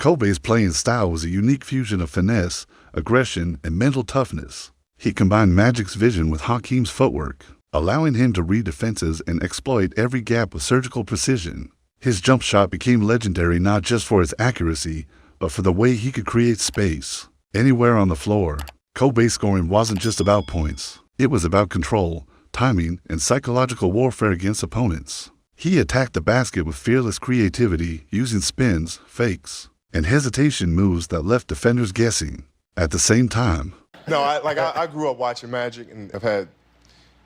Kobe's playing style was a unique fusion of finesse, aggression, and mental toughness. He combined Magic's vision with Hakeem's footwork, allowing him to read defenses and exploit every gap with surgical precision. His jump shot became legendary not just for its accuracy, but for the way he could create space. Anywhere on the floor, Kobe's scoring wasn't just about points. It was about control, timing, and psychological warfare against opponents. He attacked the basket with fearless creativity, using spins, fakes, and hesitation moves that left defenders guessing. At the same time, I grew up watching Magic, and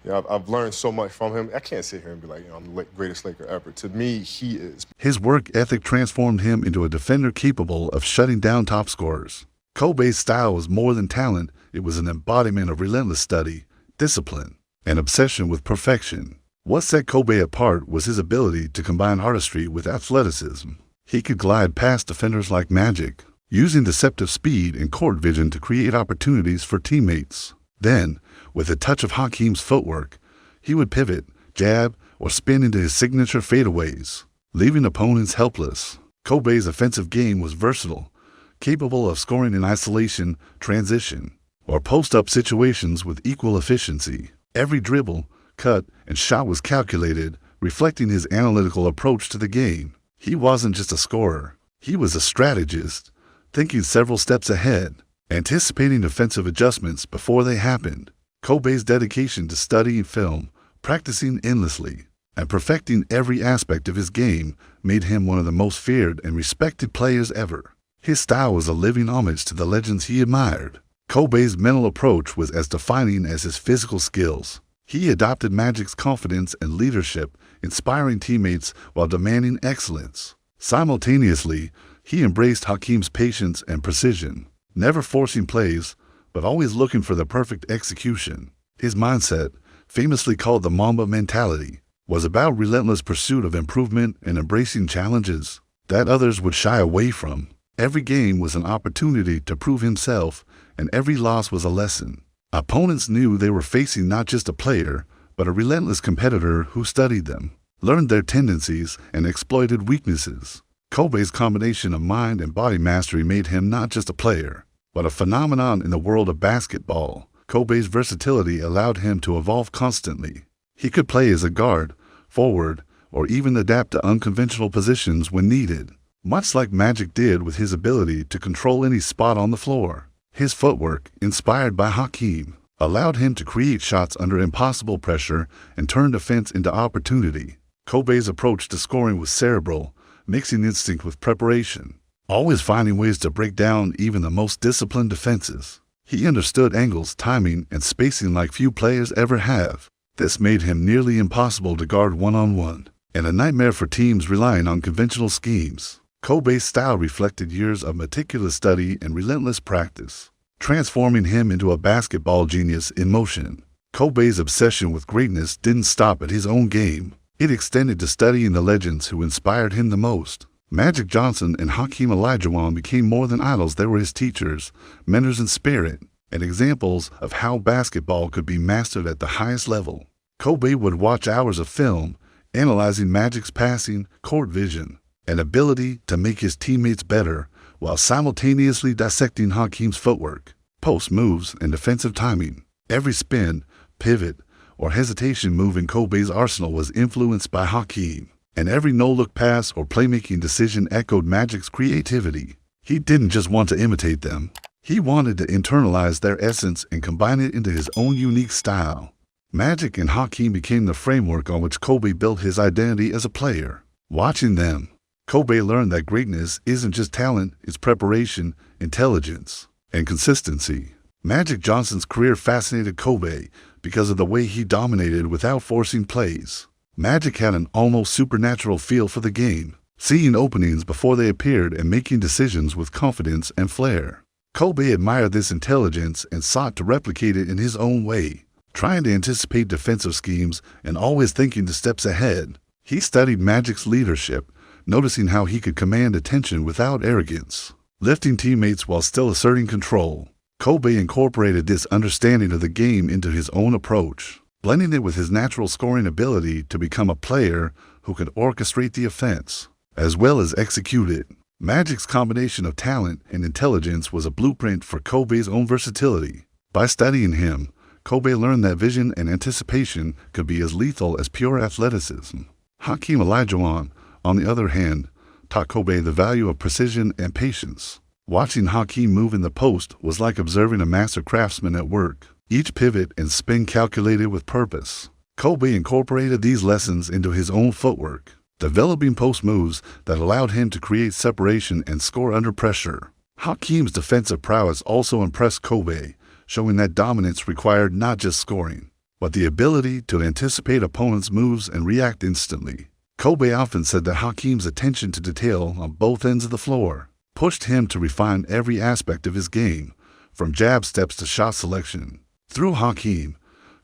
I've learned so much from him. I can't sit here and be like, I'm the greatest Laker ever. To me, he is. His work ethic transformed him into a defender capable of shutting down top scorers. Kobe's style was more than talent. It was an embodiment of relentless study, discipline, and obsession with perfection. What set Kobe apart was his ability to combine artistry with athleticism. He could glide past defenders like Magic, using deceptive speed and court vision to create opportunities for teammates. Then, with a touch of Hakeem's footwork, he would pivot, jab, or spin into his signature fadeaways, leaving opponents helpless. Kobe's offensive game was versatile, capable of scoring in isolation, transition, or post-up situations with equal efficiency. Every dribble, cut, and shot was calculated, reflecting his analytical approach to the game. He wasn't just a scorer. He was a strategist, thinking several steps ahead, anticipating defensive adjustments before they happened. Kobe's dedication to studying film, practicing endlessly, and perfecting every aspect of his game made him one of the most feared and respected players ever. His style was a living homage to the legends he admired. Kobe's mental approach was as defining as his physical skills. He adopted Magic's confidence and leadership, inspiring teammates while demanding excellence. Simultaneously, he embraced Hakeem's patience and precision, never forcing plays, but always looking for the perfect execution. His mindset, famously called the Mamba Mentality, was about relentless pursuit of improvement and embracing challenges that others would shy away from. Every game was an opportunity to prove himself, and every loss was a lesson. Opponents knew they were facing not just a player, but a relentless competitor who studied them, learned their tendencies, and exploited weaknesses. Kobe's combination of mind and body mastery made him not just a player, but a phenomenon in the world of basketball. Kobe's versatility allowed him to evolve constantly. He could play as a guard, forward, or even adapt to unconventional positions when needed, much like Magic did with his ability to control any spot on the floor. His footwork, inspired by Hakeem, allowed him to create shots under impossible pressure and turn defense into opportunity. Kobe's approach to scoring was cerebral, mixing instinct with preparation, always finding ways to break down even the most disciplined defenses. He understood angles, timing, and spacing like few players ever have. This made him nearly impossible to guard one-on-one, and a nightmare for teams relying on conventional schemes. Kobe's style reflected years of meticulous study and relentless practice, transforming him into a basketball genius in motion. Kobe's obsession with greatness didn't stop at his own game. It extended to studying the legends who inspired him the most. Magic Johnson and Hakeem Olajuwon became more than idols. They were his teachers, mentors in spirit, and examples of how basketball could be mastered at the highest level. Kobe would watch hours of film, analyzing Magic's passing, court vision, and ability to make his teammates better, while simultaneously dissecting Hakeem's footwork, post moves, and defensive timing. Every spin, pivot, or hesitation move in Kobe's arsenal was influenced by Hakeem, and every no-look pass or playmaking decision echoed Magic's creativity. He didn't just want to imitate them. He wanted to internalize their essence and combine it into his own unique style. Magic and Hakeem became the framework on which Kobe built his identity as a player. Watching them, Kobe learned that greatness isn't just talent, it's preparation, intelligence, and consistency. Magic Johnson's career fascinated Kobe because of the way he dominated without forcing plays. Magic had an almost supernatural feel for the game, seeing openings before they appeared and making decisions with confidence and flair. Kobe admired this intelligence and sought to replicate it in his own way, trying to anticipate defensive schemes and always thinking the steps ahead. He studied Magic's leadership, noticing how he could command attention without arrogance, lifting teammates while still asserting control. Kobe incorporated this understanding of the game into his own approach, blending it with his natural scoring ability to become a player who could orchestrate the offense, as well as execute it. Magic's combination of talent and intelligence was a blueprint for Kobe's own versatility. By studying him, Kobe learned that vision and anticipation could be as lethal as pure athleticism. Hakeem Olajuwon, on the other hand, taught Kobe the value of precision and patience. Watching Hakeem move in the post was like observing a master craftsman at work, each pivot and spin calculated with purpose. Kobe incorporated these lessons into his own footwork, developing post moves that allowed him to create separation and score under pressure. Hakeem's defensive prowess also impressed Kobe, showing that dominance required not just scoring, but the ability to anticipate opponents' moves and react instantly. Kobe often said that Hakeem's attention to detail on both ends of the floor pushed him to refine every aspect of his game, from jab steps to shot selection. Through Hakeem,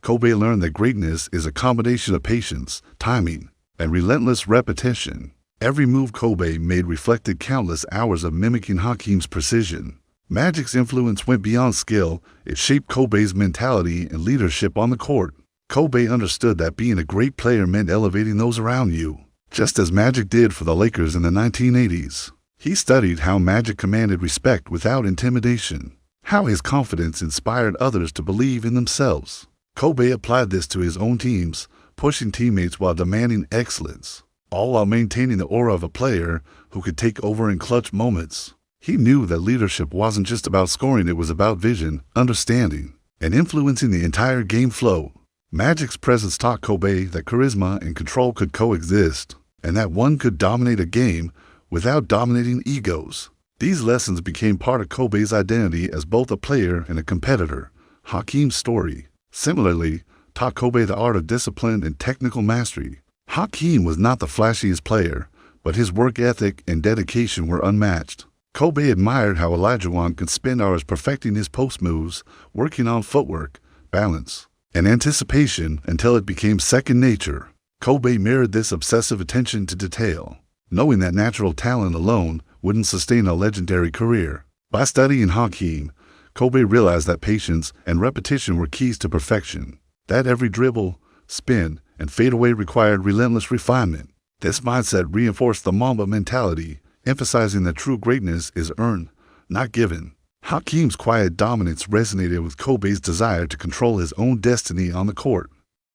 Kobe learned that greatness is a combination of patience, timing, and relentless repetition. Every move Kobe made reflected countless hours of mimicking Hakeem's precision. Magic's influence went beyond skill. It shaped Kobe's mentality and leadership on the court. Kobe understood that being a great player meant elevating those around you, just as Magic did for the Lakers in the 1980s. He studied how Magic commanded respect without intimidation, how his confidence inspired others to believe in themselves. Kobe applied this to his own teams, pushing teammates while demanding excellence, all while maintaining the aura of a player who could take over in clutch moments. He knew that leadership wasn't just about scoring, it was about vision, understanding, and influencing the entire game flow. Magic's presence taught Kobe that charisma and control could coexist, and that one could dominate a game without dominating egos. These lessons became part of Kobe's identity as both a player and a competitor. Hakeem's story, similarly, taught Kobe the art of discipline and technical mastery. Hakeem was not the flashiest player, but his work ethic and dedication were unmatched. Kobe admired how Olajuwon could spend hours perfecting his post moves, working on footwork, balance, and anticipation until it became second nature. Kobe mirrored this obsessive attention to detail, knowing that natural talent alone wouldn't sustain a legendary career. By studying Hakeem, Kobe realized that patience and repetition were keys to perfection, that every dribble, spin, and fadeaway required relentless refinement. This mindset reinforced the Mamba mentality, emphasizing that true greatness is earned, not given. Hakeem's quiet dominance resonated with Kobe's desire to control his own destiny on the court.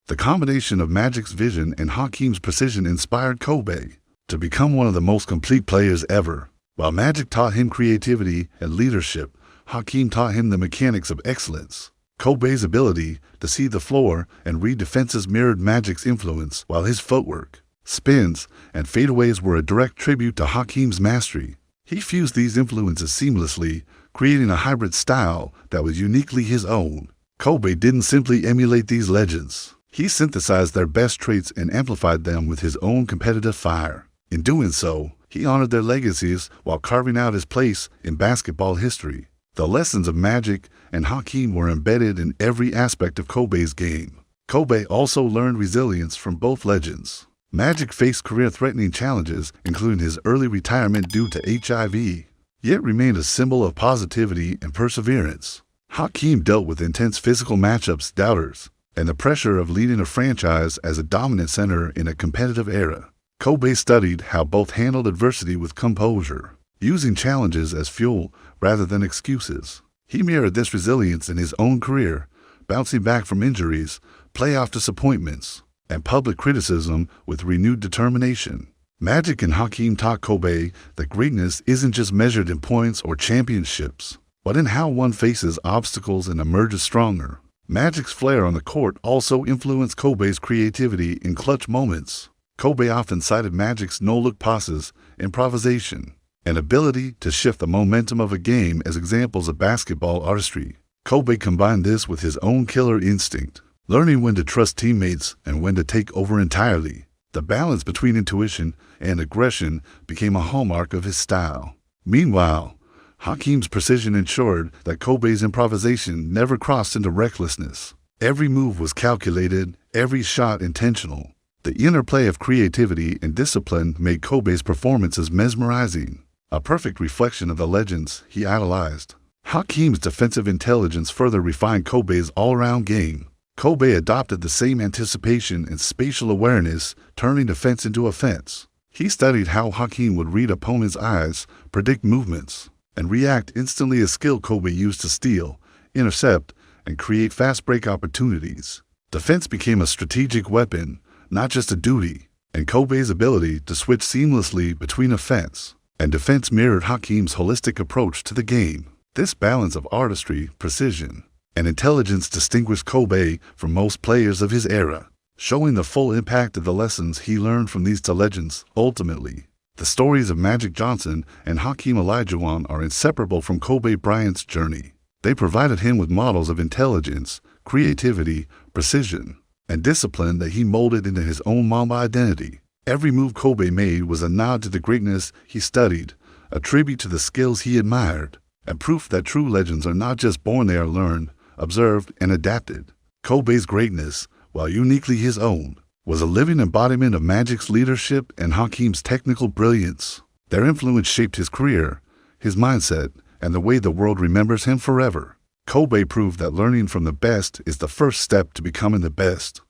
The combination of Magic's vision and Hakeem's precision inspired Kobe to become one of the most complete players ever. While Magic taught him creativity and leadership, Hakeem taught him the mechanics of excellence. Kobe's ability to see the floor and read defenses mirrored Magic's influence, while his footwork, spins, and fadeaways were a direct tribute to Hakeem's mastery. He fused these influences seamlessly, creating a hybrid style that was uniquely his own. Kobe didn't simply emulate these legends. He synthesized their best traits and amplified them with his own competitive fire. In doing so, he honored their legacies while carving out his place in basketball history. The lessons of Magic and Hakeem were embedded in every aspect of Kobe's game. Kobe also learned resilience from both legends. Magic faced career-threatening challenges, including his early retirement due to HIV, yet remained a symbol of positivity and perseverance. Hakeem dealt with intense physical matchups, doubters, and the pressure of leading a franchise as a dominant center in a competitive era. Kobe studied how both handled adversity with composure, using challenges as fuel rather than excuses. He mirrored this resilience in his own career, bouncing back from injuries, playoff disappointments, and public criticism with renewed determination. Magic and Hakeem taught Kobe that greatness isn't just measured in points or championships, but in how one faces obstacles and emerges stronger. Magic's flair on the court also influenced Kobe's creativity in clutch moments. Kobe often cited Magic's no-look passes, improvisation, and ability to shift the momentum of a game as examples of basketball artistry. Kobe combined this with his own killer instinct, learning when to trust teammates and when to take over entirely. The balance between intuition and aggression became a hallmark of his style. Meanwhile, Hakeem's precision ensured that Kobe's improvisation never crossed into recklessness. Every move was calculated, every shot intentional. The interplay of creativity and discipline made Kobe's performances mesmerizing, a perfect reflection of the legends he idolized. Hakeem's defensive intelligence further refined Kobe's all-around game. Kobe adopted the same anticipation and spatial awareness, turning defense into offense. He studied how Hakeem would read opponents' eyes, predict movements, and react instantly, a skill Kobe used to steal, intercept, and create fast break opportunities. Defense became a strategic weapon, not just a duty, and Kobe's ability to switch seamlessly between offense and defense mirrored Hakeem's holistic approach to the game. This balance of artistry, precision, and intelligence distinguished Kobe from most players of his era, showing the full impact of the lessons he learned from these two legends. Ultimately, the stories of Magic Johnson and Hakeem Olajuwon are inseparable from Kobe Bryant's journey. They provided him with models of intelligence, creativity, precision, and discipline that he molded into his own Mamba identity. Every move Kobe made was a nod to the greatness he studied, a tribute to the skills he admired, and proof that true legends are not just born, they are learned, observed, and adapted. Kobe's greatness, while uniquely his own, was a living embodiment of Magic's leadership and Hakeem's technical brilliance. Their influence shaped his career, his mindset, and the way the world remembers him forever. Kobe proved that learning from the best is the first step to becoming the best.